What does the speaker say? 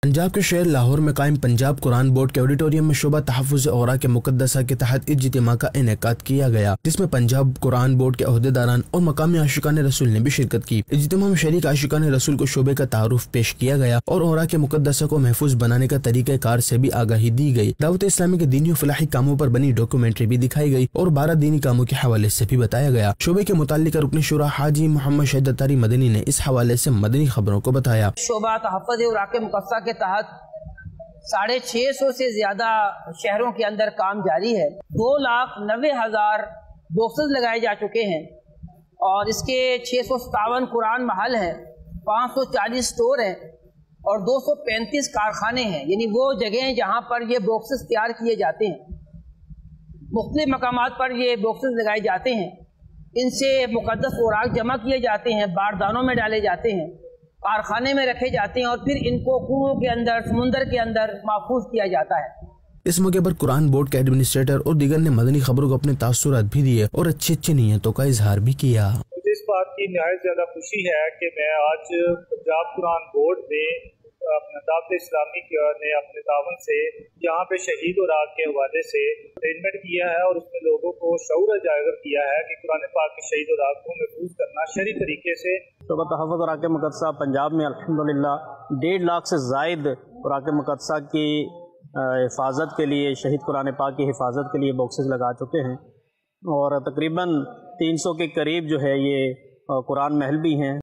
पंजाब के शहर लाहौर में कायम पंजाब कुरान बोर्ड के ऑडिटोरियम में शोबा तहफ़्फ़ुज़ औराक़ मुक़द्दसा के तहत इज्तिमा का इनेकाद किया गया, जिसमें पंजाब कुरान बोर्ड के अहदेदारान और मकामी आशिकान रसूल ने भी शिरकत की। इज्तिमा में शरीक आशिकान रसूल को शोबे का तारुफ पेश किया गया और औराक़ मुक़द्दसा को महफूज बनाने का तरीक़ा कार से भी आगाही दी गई। दावत इस्लामी के दीनी और फलाही कामों पर बनी डॉक्यूमेंट्री भी दिखाई गई और 12 दीनी कामों के हवाले से भी बताया गया। शोबे के मुताल्लिक रुकन शुरा हाजी मोहम्मद शहीद अत्तारी मदनी ने इस हवाले से मदनी खबरों को बताया। शोबा तहफ़्फ़ुज़ औराक़ मुक़द्दसा के तहत 650 से ज्यादा शहरों के अंदर काम जारी है। 2,90,000 बॉक्सेस लगाए जा चुके हैं और इसके 657 कुरान महल हैं, 540 स्टोर हैं और 235 कारखाने हैं, यानी वो जगह जहां पर ये बॉक्सेस तैयार किए जाते हैं। मुख्तलिफ मकामात पर ये बॉक्सेस लगाए जाते हैं, इनसे मुक़द्दस औराक़ जमा किए जाते हैं, बारदानों में डाले जाते हैं, कारखाने में रखे जाते हैं और फिर इनको कुओं के अंदर, समुंदर के अंदर महफूज किया जाता है। इस मौके पर कुरान बोर्ड के एडमिनिस्ट्रेटर और दीगर ने मदनी खबरों को अपने तासुरात भी दिए और अच्छी नीयतों का इजहार भी किया। मुझे इस बात की निहायत ज्यादा खुशी है कि मैं आज पंजाब कुरान बोर्ड में अपना दावत इस्लामी ने अपने तावन से यहाँ पे शहीद औराक़ के हवाले से अरेंजमेंट किया है और उसमें लोगों को शऊर उजागर किया है कि कुरान पाक के शहीद औराक़ को महफूज करना शरई तरीके से। शोबा तहफ़्फ़ुज़ औराक़ मुक़द्दसा पंजाब में अल्हम्दुलिल्लाह 1.5 लाख से ज़ायद औराक़ मुक़द्दसा की हिफाजत के लिए, शहीद कुरान पाक की हिफाजत के लिए बॉक्सेस लगा चुके हैं और तकरीबन 300 के करीब जो है ये कुरान महल भी हैं।